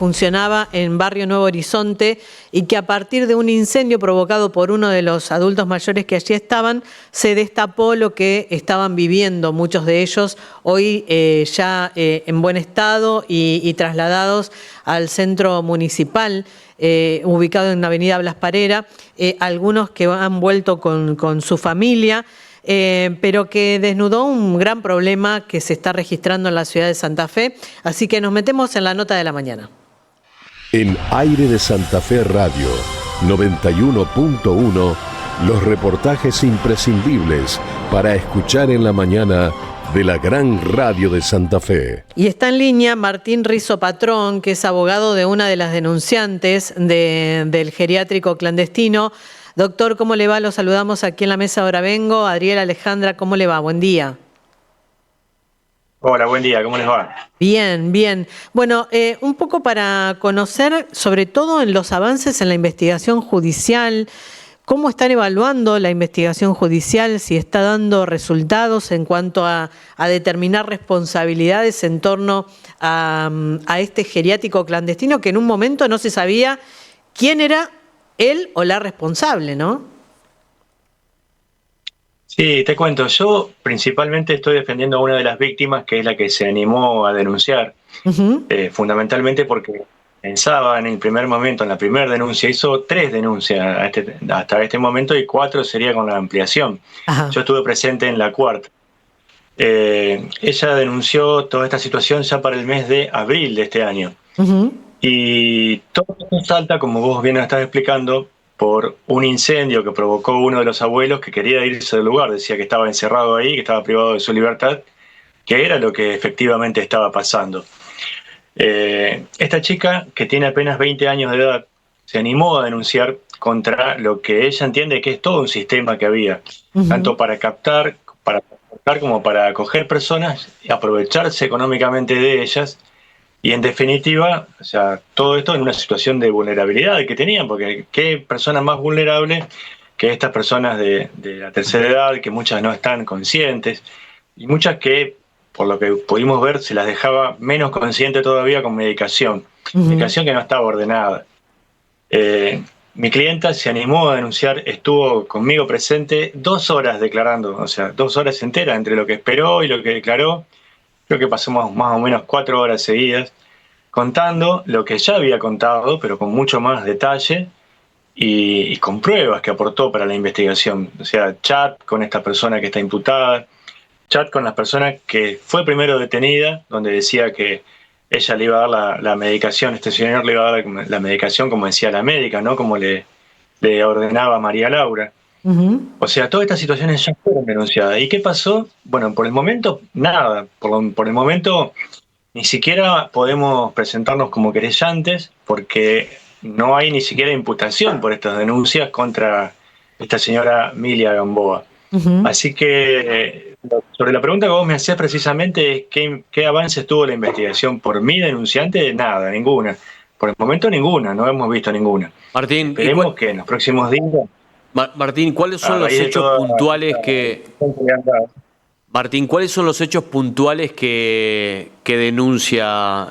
funcionaba en Barrio Nuevo Horizonte y que a partir de un incendio provocado por uno de los adultos mayores que allí estaban, se destapó lo que estaban viviendo muchos de ellos, hoy ya en buen estado y trasladados al centro municipal, ubicado en la avenida Blas Parera, algunos que han vuelto con su familia. Pero que desnudó un gran problema que se está registrando en la ciudad de Santa Fe. Así que nos metemos en la nota de la mañana. En Aire de Santa Fe Radio 91.1, los reportajes imprescindibles para escuchar en la mañana de la gran radio de Santa Fe. Y está en línea Martín Rizo Patrón, que es abogado de una de las denunciantes del geriátrico clandestino. Doctor, ¿cómo le va? Lo saludamos aquí en la mesa. Ahora vengo. Adriela, Alejandra, ¿cómo le va? Buen día. Hola, buen día, ¿cómo les va? Bien, bien. Bueno, un poco para conocer, sobre todo en los avances en la investigación judicial, cómo están evaluando la investigación judicial, si está dando resultados en cuanto a determinar responsabilidades en torno a este geriátrico clandestino, que en un momento no se sabía quién era él o la responsable, ¿no? Sí, te cuento, yo principalmente estoy defendiendo a una de las víctimas, que es la que se animó a denunciar, fundamentalmente porque pensaba en el primer momento, en la primera denuncia, hizo 3 denuncias hasta este momento y 4 sería con la ampliación. Ajá. Yo estuve presente en la cuarta. Ella denunció toda esta situación ya para el mes de abril de este año. Y todo esto salta, como vos bien lo estás explicando, por un incendio que provocó uno de los abuelos que quería irse del lugar. Decía que estaba encerrado ahí, que estaba privado de su libertad, que era lo que efectivamente estaba pasando. Esta chica, que tiene apenas 20 años de edad, se animó a denunciar contra lo que ella entiende que es todo un sistema que había, tanto para captar como para acoger personas y aprovecharse económicamente de ellas. Y en definitiva, o sea, todo esto en una situación de vulnerabilidad que tenían, porque qué personas más vulnerables que estas personas de la tercera edad, que muchas no están conscientes, y muchas que, por lo que pudimos ver, se las dejaba menos conscientes todavía con medicación, medicación que no estaba ordenada. Mi clienta se animó a denunciar, estuvo conmigo presente 2 horas declarando, o sea, 2 horas enteras entre lo que esperó y lo que declaró. Creo que pasamos más o menos 4 horas seguidas contando lo que ya había contado, pero con mucho más detalle y con pruebas que aportó para la investigación. O sea, chat con esta persona que está imputada, chat con la persona que fue primero detenida, donde decía que ella le iba a dar la medicación, este señor le iba a dar la medicación como decía la médica, ¿no? Como le ordenaba a María Laura. O sea, todas estas situaciones ya fueron denunciadas. ¿Y qué pasó? Bueno, por el momento, nada. Por el momento, ni siquiera podemos presentarnos como querellantes porque no hay ni siquiera imputación por estas denuncias contra esta señora Milia Gamboa. Así que, sobre la pregunta que vos me hacías precisamente, ¿qué avances tuvo la investigación por mi denunciante? Nada, ninguna. Por el momento ninguna, no hemos visto ninguna. Martín, esperemos que en los próximos días... Martín, ¿cuáles son los hechos puntuales que... Martín, ¿cuáles son los hechos puntuales que denuncia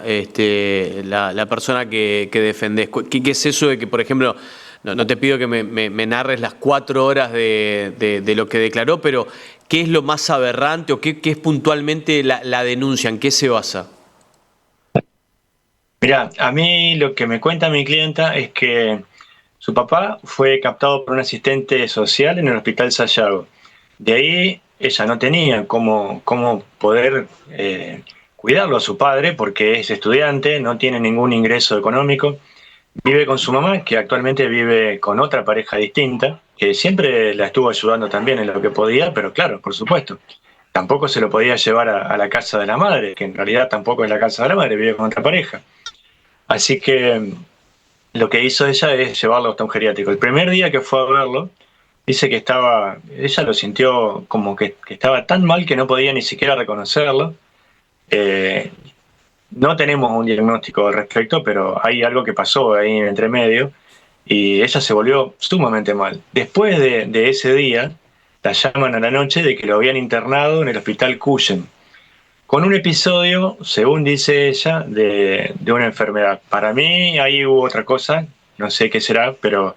la persona que defendés? ¿Qué es eso de que, por ejemplo, no te pido que me narres las 4 horas de lo que declaró, pero qué es lo más aberrante o qué es puntualmente la denuncia? ¿En qué se basa? Mirá, a mí lo que me cuenta mi clienta es que su papá fue captado por un asistente social en el Hospital Sayago. De ahí ella no tenía cómo poder cuidarlo a su padre porque es estudiante, no tiene ningún ingreso económico. Vive con su mamá, que actualmente vive con otra pareja distinta, que siempre la estuvo ayudando también en lo que podía, pero claro, por supuesto, tampoco se lo podía llevar a la casa de la madre, que en realidad tampoco es la casa de la madre, vive con otra pareja. Así que lo que hizo ella es llevarlo hasta un geriátrico. El primer día que fue a verlo, dice que ella lo sintió como que estaba tan mal que no podía ni siquiera reconocerlo. No tenemos un diagnóstico al respecto, pero hay algo que pasó ahí entre medio y ella se volvió sumamente mal. Después de ese día, la llaman a la noche de que lo habían internado en el hospital Cuyen. con un episodio, según dice ella, de una enfermedad. Para mí ahí hubo otra cosa, no sé qué será, pero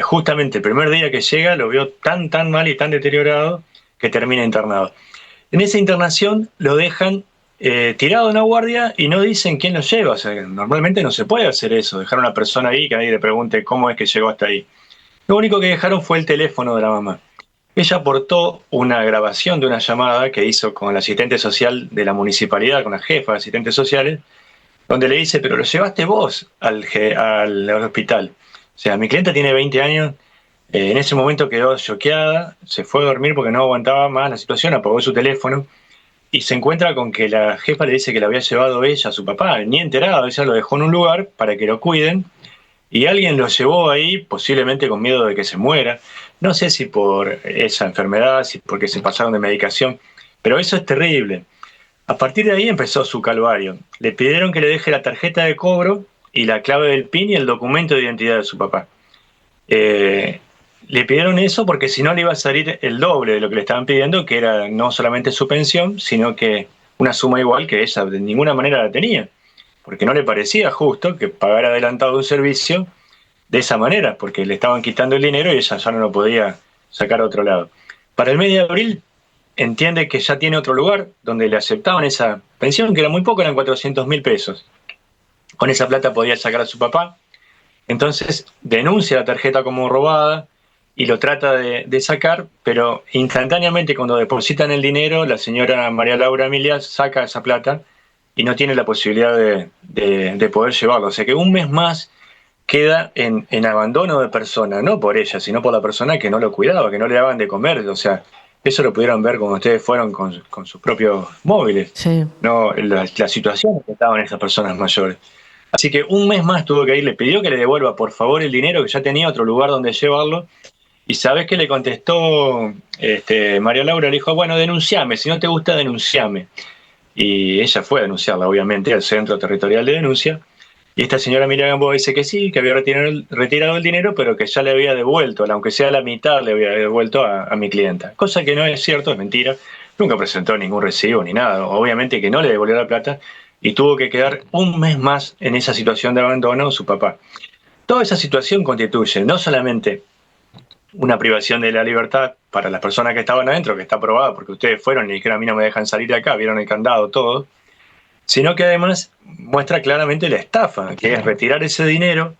justamente el primer día que llega lo vio tan mal y tan deteriorado que termina internado. En esa internación lo dejan tirado en la guardia y no dicen quién lo lleva. O sea, normalmente no se puede hacer eso, dejar a una persona ahí que nadie le pregunte cómo es que llegó hasta ahí. Lo único que dejaron fue el teléfono de la mamá. Ella aportó una grabación de una llamada que hizo con la asistente social de la municipalidad, con la jefa de asistentes sociales, donde le dice, pero lo llevaste vos al hospital. O sea, mi clienta tiene 20 años, en ese momento quedó choqueada, se fue a dormir porque no aguantaba más la situación, apagó su teléfono y se encuentra con que la jefa le dice que la había llevado ella a su papá, ni enterado, ella lo dejó en un lugar para que lo cuiden y alguien lo llevó ahí, posiblemente con miedo de que se muera. No sé si por esa enfermedad, si porque se pasaron de medicación, pero eso es terrible. A partir de ahí empezó su calvario. Le pidieron que le deje la tarjeta de cobro y la clave del PIN y el documento de identidad de su papá. Le pidieron eso porque si no le iba a salir el doble de lo que le estaban pidiendo, que era no solamente su pensión, sino que una suma igual que ella de ninguna manera la tenía, porque no le parecía justo que pagara adelantado un servicio de esa manera, porque le estaban quitando el dinero y ella ya no lo podía sacar a otro lado. Para el mes de abril entiende que ya tiene otro lugar donde le aceptaban esa pensión, que era muy poco, eran 400.000 pesos. Con esa plata podía sacar a su papá. Entonces denuncia la tarjeta como robada y lo trata de sacar, pero instantáneamente cuando depositan el dinero, la señora María Laura Emilia saca esa plata y no tiene la posibilidad de poder llevarlo. O sea que un mes más queda en abandono de persona, no por ella, sino por la persona que no lo cuidaba, que no le daban de comer. O sea, eso lo pudieron ver cuando ustedes fueron con sus propios móviles, Sí. ¿no? La situación que estaban esas personas mayores. Así que un mes más tuvo que ir, le pidió que le devuelva por favor el dinero, que ya tenía otro lugar donde llevarlo. Y ¿sabés qué le contestó María Laura? Le dijo, bueno, denunciame, si no te gusta, denunciame. Y ella fue a denunciarla, obviamente, al Centro Territorial de Denuncia. Y esta señora Miriam Gamboa dice que sí, que había retirado el dinero, pero que ya le había devuelto, aunque sea la mitad, le había devuelto a mi clienta. Cosa que no es cierto, es mentira. Nunca presentó ningún recibo ni nada. Obviamente que no le devolvió la plata y tuvo que quedar un mes más en esa situación de abandono su papá. Toda esa situación constituye no solamente una privación de la libertad para las personas que estaban adentro, que está aprobada porque ustedes fueron y dijeron a mí no me dejan salir de acá, vieron el candado, todo, sino que además muestra claramente la estafa, que es retirar ese dinero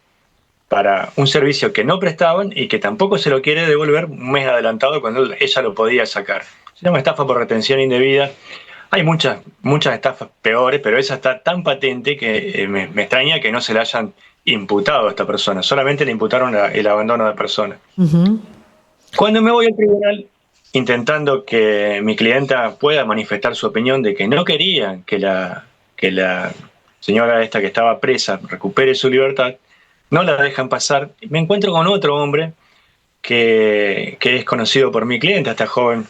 para un servicio que no prestaban y que tampoco se lo quiere devolver un mes adelantado cuando ella lo podía sacar. Se llama estafa por retención indebida. Hay muchas estafas peores, pero esa está tan patente que me extraña que no se la hayan imputado a esta persona. Solamente le imputaron el abandono de persona. Uh-huh. Cuando me voy al tribunal, intentando que mi clienta pueda manifestar su opinión de que no quería que la señora esta que estaba presa recupere su libertad, no la dejan pasar. Me encuentro con otro hombre que es conocido por mi clienta, esta joven.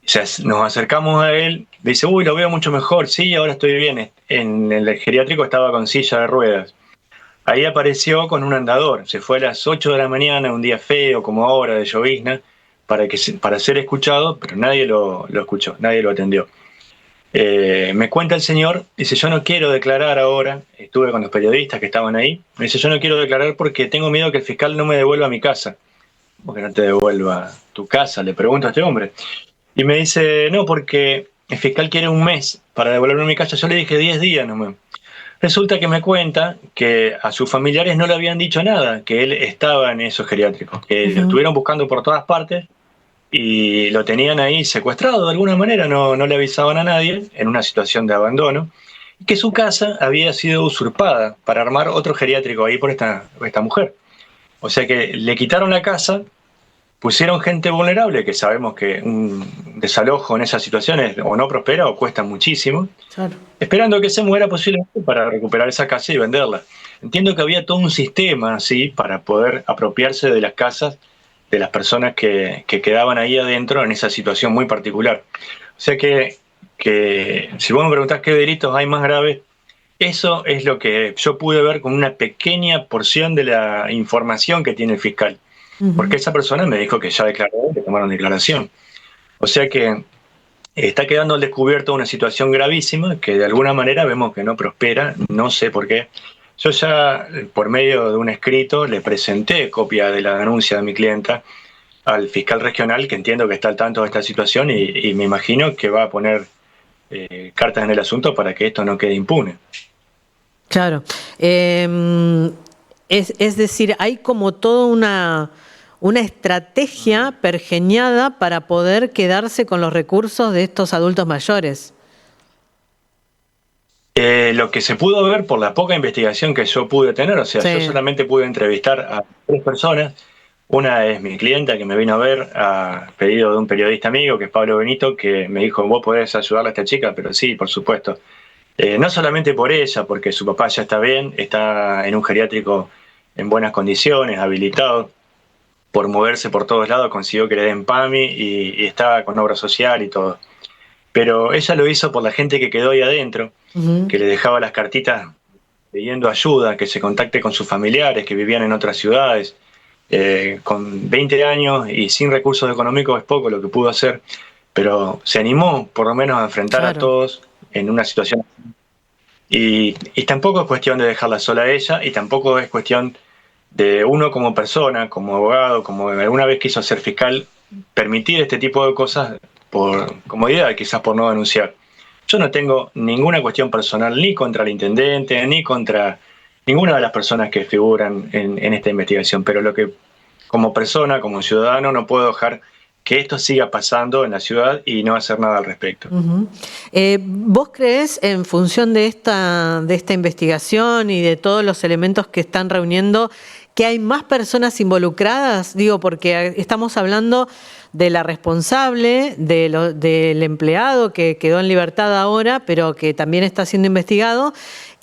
O sea, nos acercamos a él, dice, uy, lo veo mucho mejor, sí, ahora estoy bien. En el geriátrico estaba con silla de ruedas. Ahí apareció con un andador, se fue a las 8 de la mañana, un día feo, como ahora, de llovizna, para ser escuchado, pero nadie lo escuchó, nadie lo atendió. Me cuenta el señor, dice, yo no quiero declarar ahora, estuve con los periodistas que estaban ahí, me dice, yo no quiero declarar porque tengo miedo que el fiscal no me devuelva a mi casa. ¿Por qué no te devuelva tu casa? Le pregunto a este hombre. Y me dice, no, porque el fiscal quiere un mes para devolverme a mi casa. Yo le dije 10 días nomás. Resulta que me cuenta que a sus familiares no le habían dicho nada, que él estaba en esos geriátricos, que lo estuvieron buscando por todas partes y lo tenían ahí secuestrado de alguna manera, no le avisaban a nadie, en una situación de abandono, y que su casa había sido usurpada para armar otro geriátrico ahí por esta mujer. O sea que le quitaron la casa, pusieron gente vulnerable, que sabemos que un desalojo en esas situaciones o no prospera o cuesta muchísimo, claro, esperando que se muera posiblemente para recuperar esa casa y venderla. Entiendo que había todo un sistema así para poder apropiarse de las casas de las personas que quedaban ahí adentro en esa situación muy particular. O sea que si vos me preguntás qué delitos hay más graves, eso es lo que yo pude ver con una pequeña porción de la información que tiene el fiscal. Porque esa persona me dijo que ya declaró, que tomaron declaración. O sea que está quedando al descubierto una situación gravísima que de alguna manera vemos que no prospera, no sé por qué. Yo ya, por medio de un escrito, le presenté copia de la denuncia de mi clienta al fiscal regional, que entiendo que está al tanto de esta situación y me imagino que va a poner cartas en el asunto para que esto no quede impune. Claro. Es decir, hay como toda una estrategia pergeñada para poder quedarse con los recursos de estos adultos mayores. Lo que se pudo ver por la poca investigación que yo pude tener, o sea, Sí. yo solamente pude entrevistar a 3 personas. Una es mi clienta que me vino a ver a pedido de un periodista amigo, que es Pablo Benito, que me dijo, vos podés ayudarle a esta chica, pero sí, por supuesto. No solamente por ella, porque su papá ya está bien, está en un geriátrico en buenas condiciones, habilitado, por moverse por todos lados, consiguió que le den PAMI y está con obra social y todo. Pero ella lo hizo por la gente que quedó ahí adentro, que le dejaba las cartitas pidiendo ayuda, que se contacte con sus familiares que vivían en otras ciudades. Con 20 años y sin recursos económicos es poco lo que pudo hacer, pero se animó por lo menos a enfrentar a todos en una situación. Y tampoco es cuestión de dejarla sola a ella, y tampoco es cuestión de uno como persona, como abogado, como alguna vez quiso ser fiscal, permitir este tipo de cosas por comodidad, quizás por no denunciar. Yo no tengo ninguna cuestión personal ni contra el intendente, ni contra ninguna de las personas que figuran en esta investigación, pero lo que como persona, como ciudadano, no puedo dejar que esto siga pasando en la ciudad y no hacer nada al respecto. ¿Vos creés, en función de esta investigación y de todos los elementos que están reuniendo, que hay más personas involucradas? Digo, porque estamos hablando de la responsable, del empleado que quedó en libertad ahora, pero que también está siendo investigado,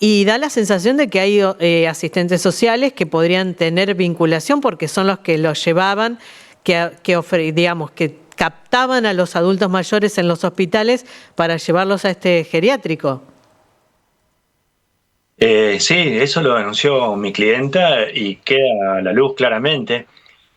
y da la sensación de que hay asistentes sociales que podrían tener vinculación porque son los que los llevaban, digamos, que captaban a los adultos mayores en los hospitales para llevarlos a este geriátrico. Sí, eso lo denunció mi clienta y queda a la luz claramente,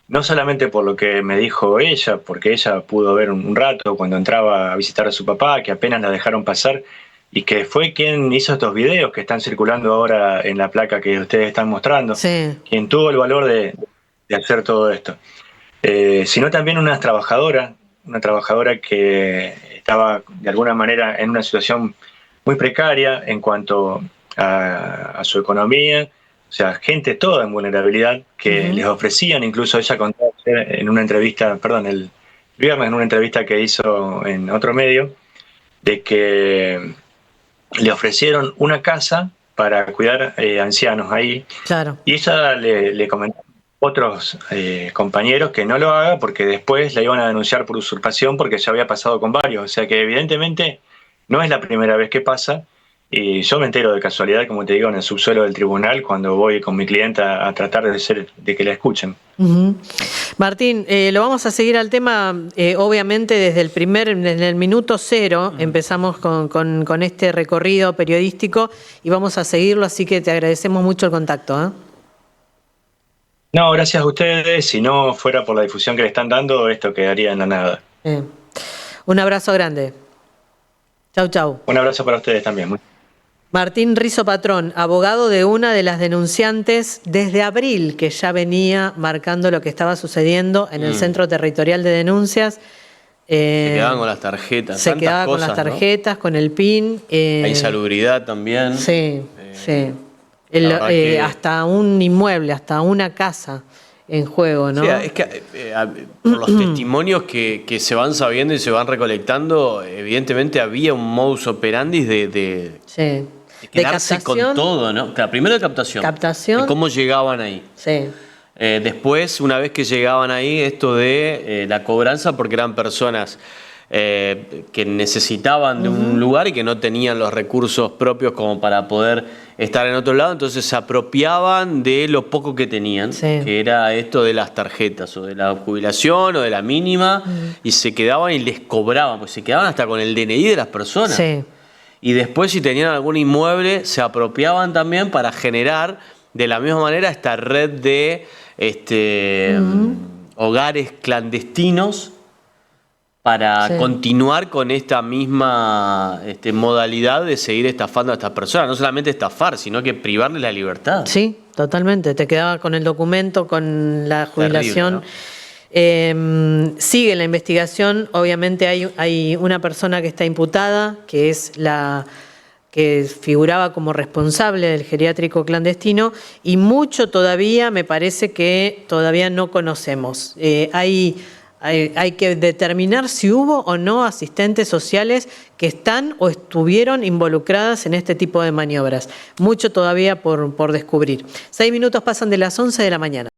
no solamente por lo que me dijo ella, porque ella pudo ver un rato cuando entraba a visitar a su papá, que apenas la dejaron pasar, y que fue quien hizo estos videos que están circulando ahora en la placa que ustedes están mostrando, Sí. quien tuvo el valor de hacer todo esto. Sino también una trabajadora que estaba de alguna manera en una situación muy precaria en cuanto a su economía, o sea, gente toda en vulnerabilidad que les ofrecían, incluso ella contó en una entrevista, el viernes en una entrevista que hizo en otro medio, de que le ofrecieron una casa para cuidar ancianos ahí. Claro. Y ella le comentó a otros compañeros que no lo haga porque después la iban a denunciar por usurpación porque ya había pasado con varios. O sea que evidentemente no es la primera vez que pasa. Y yo me entero de casualidad, como te digo, en el subsuelo del tribunal cuando voy con mi clienta a tratar de que la escuchen. Martín, lo vamos a seguir al tema, obviamente desde el minuto cero empezamos con este recorrido periodístico y vamos a seguirlo, así que te agradecemos mucho el contacto, ¿eh? No, gracias a ustedes. Si no fuera por la difusión que le están dando, esto quedaría en la nada. Un abrazo grande. Chau, chau. Un abrazo para ustedes también. Martín Rizo Patrón, abogado de una de las denunciantes desde abril, que ya venía marcando lo que estaba sucediendo en el Centro Territorial de Denuncias. Se quedaban con las tarjetas. Se quedaba con las tarjetas, ¿no? Con el PIN. La insalubridad también. Sí, sí. Hasta un inmueble, hasta una casa en juego, ¿no? Sí, es que por los testimonios que se van sabiendo y se van recolectando, evidentemente había un modus operandi de quedarse con todo, ¿no? Claro, primero de captación. De cómo llegaban ahí. Sí. Después, una vez que llegaban ahí, esto de la cobranza, porque eran personas que necesitaban de un lugar y que no tenían los recursos propios como para poder estar en otro lado, entonces se apropiaban de lo poco que tenían, que era esto de las tarjetas o de la jubilación o de la mínima, y se quedaban y les cobraban, pues se quedaban hasta con el DNI de las personas. Sí. Y después, si tenían algún inmueble, se apropiaban también para generar de la misma manera esta red de hogares clandestinos para continuar con esta misma modalidad de seguir estafando a estas personas. No solamente estafar, sino que privarle la libertad. Sí, totalmente. Te quedaba con el documento, con la jubilación. Terrible, ¿no? Sigue la investigación. Obviamente hay una persona que está imputada, que es la que figuraba como responsable del geriátrico clandestino, y mucho todavía me parece que todavía no conocemos. Hay que determinar si hubo o no asistentes sociales que están o estuvieron involucradas en este tipo de maniobras. Mucho todavía por descubrir. 6 minutos pasan de las 11 de la mañana.